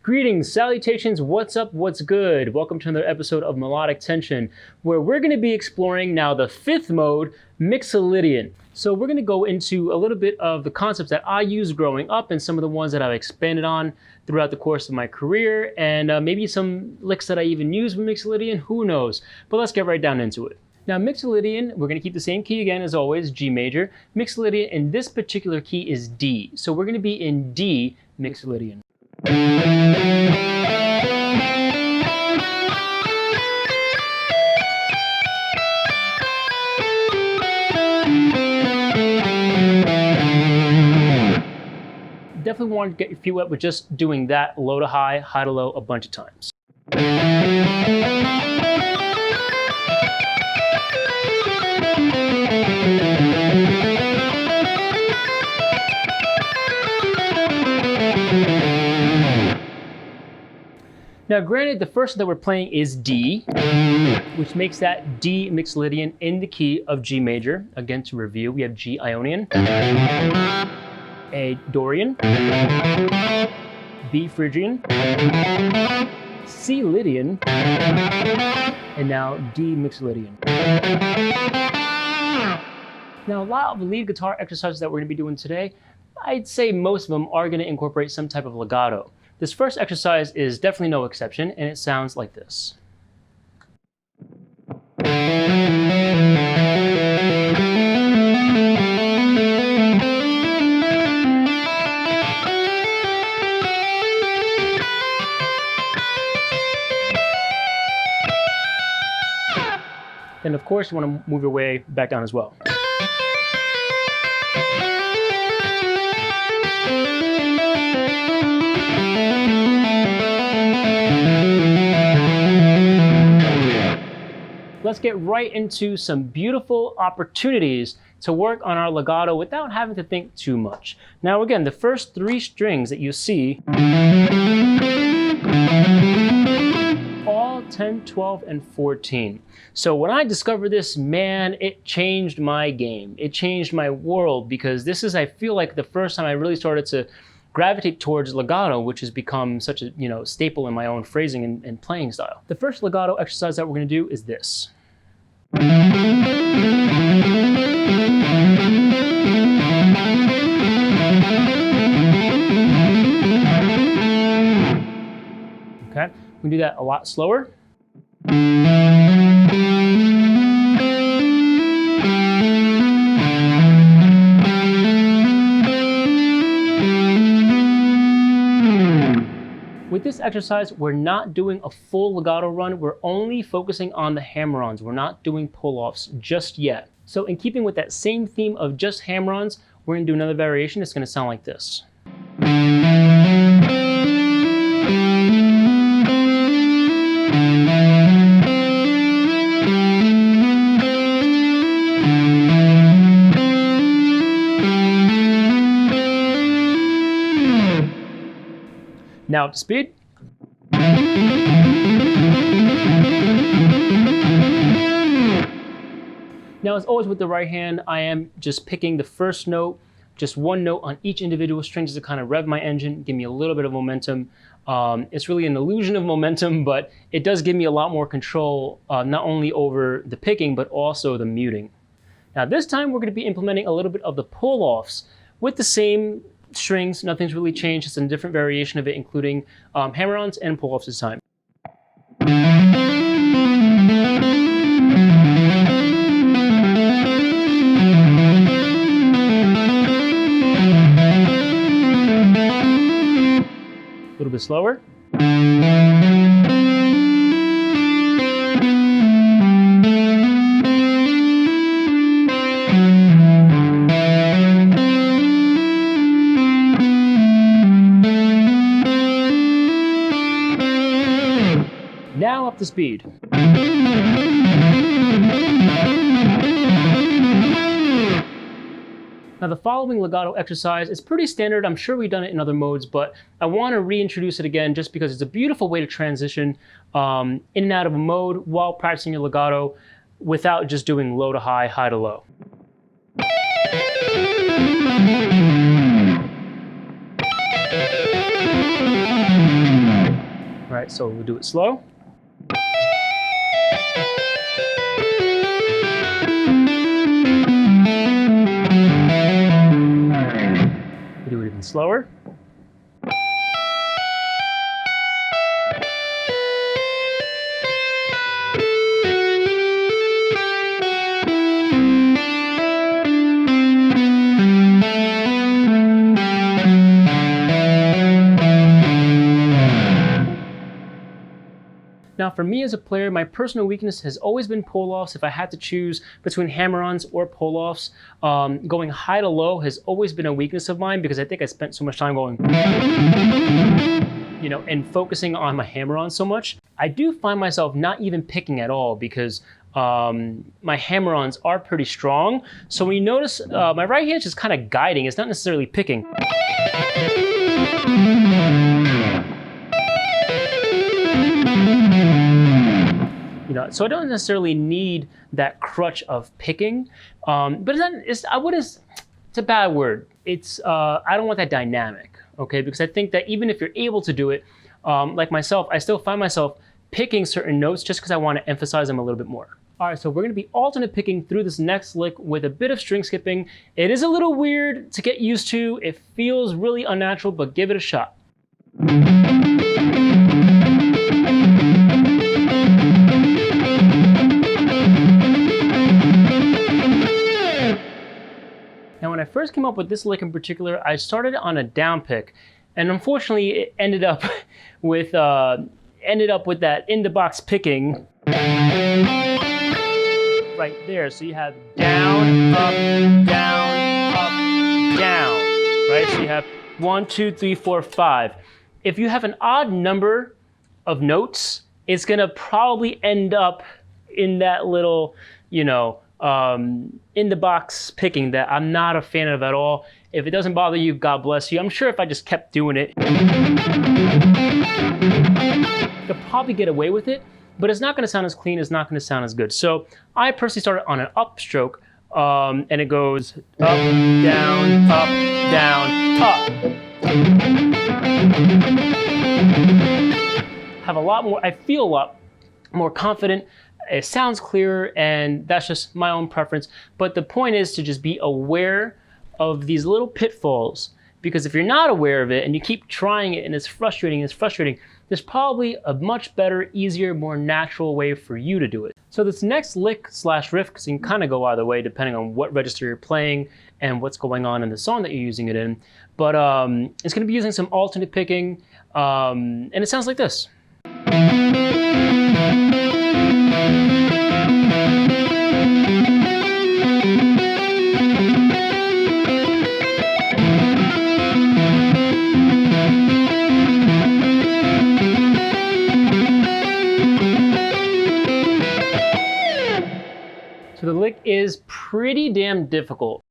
Greetings, salutations, what's up, what's good? Welcome to another episode of Melodic Tension, where we're going to be exploring now the fifth mode, Mixolydian. So we're going to go into a little bit of the concepts that I used growing up and some of the ones that I've expanded on throughout the course of my career, and maybe some licks that I even use with Mixolydian, who knows? But let's get right down into it. Now Mixolydian, we're going to keep the same key again as always, G major. Mixolydian in this particular key is D. So we're going to be in D Mixolydian. Definitely want to get your feet wet with just doing that low to high to low a bunch of times. Now granted, the first that we're playing is D, which makes that D Mixolydian in the key of G major. Again, to review, we have G Ionian, A Dorian, B Phrygian, C Lydian, and now D Mixolydian. Now a lot of the lead guitar exercises that we're going to be doing today, I'd say most of them are going to incorporate some type of legato. This first exercise is definitely no exception, and it sounds like this. Then of course you want to move your way back down as well. Let's get right into some beautiful opportunities to work on our legato without having to think too much. Now again, the first three strings that you see, all 10, 12, and 14. So when I discovered this, man, it changed my game. It changed my world, because this is, I feel like, the first time I really started to gravitate towards legato, which has become such a staple in my own phrasing and playing style. The first legato exercise that we're going to do is this. Okay, we do that a lot slower. With this exercise, we're not doing a full legato run. We're only focusing on the hammer-ons. We're not doing pull-offs just yet. So in keeping with that same theme of just hammer-ons, we're going to do another variation. It's going to sound like this. Now up to speed. Now as always with the right hand, I am just picking the first note, just one note on each individual string just to kind of rev my engine, give me a little bit of momentum. It's really an illusion of momentum, but it does give me a lot more control, not only over the picking, but also the muting. Now this time we're going to be implementing a little bit of the pull-offs with the same strings. Nothing's really changed, it's a different variation of it, including hammer-ons and pull-offs this time. A little bit slower. Now up to speed. Now the following legato exercise is pretty standard. I'm sure we've done it in other modes, but I want to reintroduce it again just because it's a beautiful way to transition in and out of a mode while practicing your legato without just doing low to high to low. All right, so we'll do it slow. We'll do it even slower. Now for me as a player, my personal weakness has always been pull-offs. If I had to choose between hammer-ons or pull-offs, going high to low has always been a weakness of mine because I think I spent so much time going, you know, and focusing on my hammer-on so much. I do find myself not even picking at all because my hammer-ons are pretty strong. So when you notice, my right hand is just kind of guiding. It's not necessarily picking. You know, so I don't necessarily need that crutch of picking, but it's a bad word. It's I don't want that dynamic, okay? Because I think that even if you're able to do it, like myself, I still find myself picking certain notes just because I want to emphasize them a little bit more. All right, so we're going to be alternate picking through this next lick with a bit of string skipping. It is a little weird to get used to. It feels really unnatural, but give it a shot. Now, when I first came up with this lick in particular, I started on a down pick, and unfortunately, it ended up with that in the box picking right there. So you have down, up, down, up, down, right? So you have 1, 2, 3, 4, 5. If you have an odd number of notes, it's gonna probably end up in that little, you know, in the box picking that I'm not a fan of at all. If it doesn't bother you, God bless you. I'm sure if I just kept doing it, I could probably get away with it, but it's not gonna sound as clean, it's not gonna sound as good. So I personally started on an upstroke, and it goes up, down, up, down, up. Have a lot more, I feel a lot more confident. It sounds clearer, and that's just my own preference. But the point is to just be aware of these little pitfalls, because if you're not aware of it and you keep trying it and it's frustrating, there's probably a much better, easier, more natural way for you to do it. So this next lick slash riff, because you can kind of go either way depending on what register you're playing and what's going on in the song that you're using it in. But it's going to be using some alternate picking, and it sounds like this. So the lick is pretty damn difficult.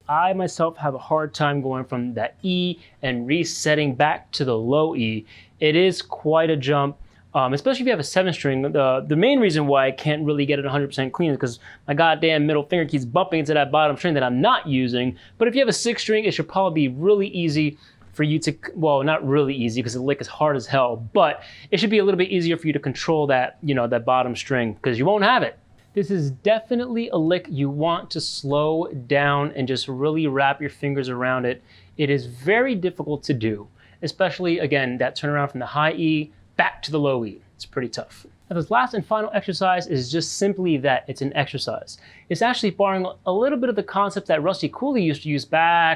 I myself have a hard time going from that E and resetting back to the low E. It is quite a jump, especially if you have a 7-string. The main reason why I can't really get it 100% clean is because my goddamn middle finger keeps bumping into that bottom string that I'm not using. But if you have a 6-string, it should probably be really easy for you to, well, not really easy because the lick is hard as hell, but it should be a little bit easier for you to control that, you know, that bottom string, because you won't have it. This is definitely a lick you want to slow down and just really wrap your fingers around it. It is very difficult to do, especially, again, that turnaround from the high E back to the low E. It's pretty tough. Now, this last and final exercise is just simply that, it's an exercise. It's actually borrowing a little bit of the concept that Rusty Cooley used to use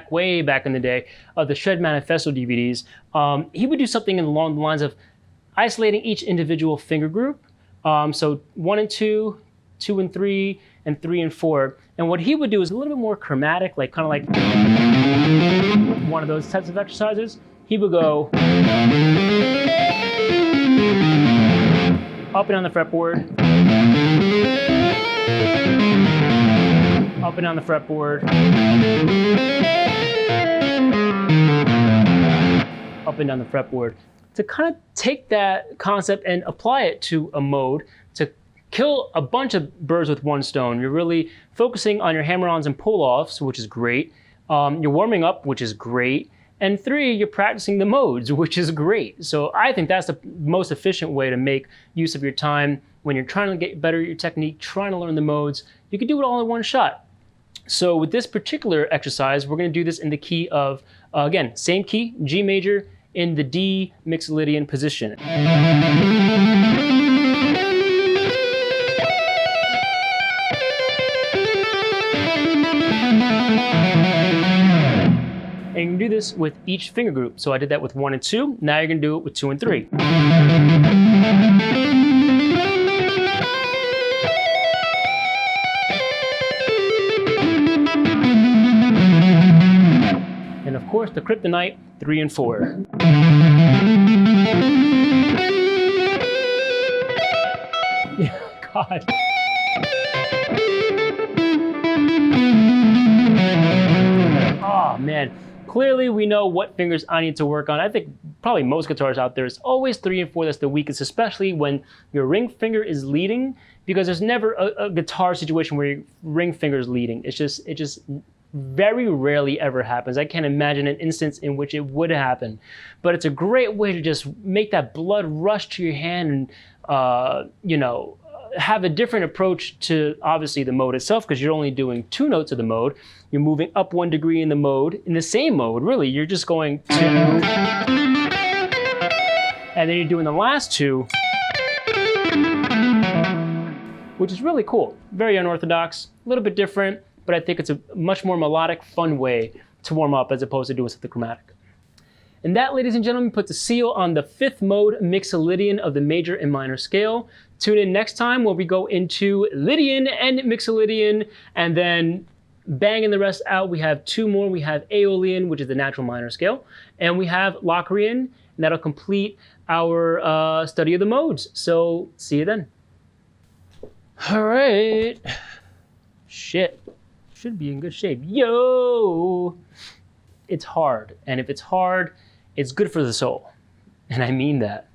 way back in the day of the Shred Manifesto DVDs. He would do something along the lines of isolating each individual finger group. So 1 and 2, 2 and 3, and 3 and 4. And what he would do is a little bit more chromatic, like kind of like one of those types of exercises. He would go up and down the fretboard, up and down the fretboard, up and down the fretboard. To kind of take that concept and apply it to a mode to kill a bunch of birds with one stone. You're really focusing on your hammer-ons and pull-offs, which is great. You're warming up, which is great. And 3, you're practicing the modes, which is great. So I think that's the most efficient way to make use of your time when you're trying to get better at your technique, trying to learn the modes. You can do it all in one shot. So with this particular exercise, we're going to do this in the key of, again, same key, G major, in the D Mixolydian position. And you can do this with each finger group. So I did that with 1 and 2. Now you're going to do it with 2 and 3. And of course, the kryptonite, 3 and 4. God. Oh, man. Clearly, we know what fingers I need to work on. I think probably most guitars out there, it's always 3 and 4 that's the weakest, especially when your ring finger is leading, because there's never a guitar situation where your ring finger is leading. It just very rarely ever happens. I can't imagine an instance in which it would happen. But it's a great way to just make that blood rush to your hand and, you know, have a different approach to obviously the mode itself, because you're only doing 2 notes of the mode. You're moving up 1 degree in the mode, in the same mode, really. You're just going 2. And then you're doing the last 2, which is really cool. Very unorthodox, a little bit different, but I think it's a much more melodic, fun way to warm up as opposed to doing something chromatic. And that, ladies and gentlemen, puts a seal on the 5th mode Mixolydian of the major and minor scale. Tune in next time where we go into Lydian and Mixolydian, and then banging the rest out. We have 2 more. We have Aeolian, which is the natural minor scale, and we have Locrian, and that'll complete our study of the modes. So see you then. All right. Shit. Should be in good shape. Yo! It's hard, and if it's hard, it's good for the soul, and I mean that.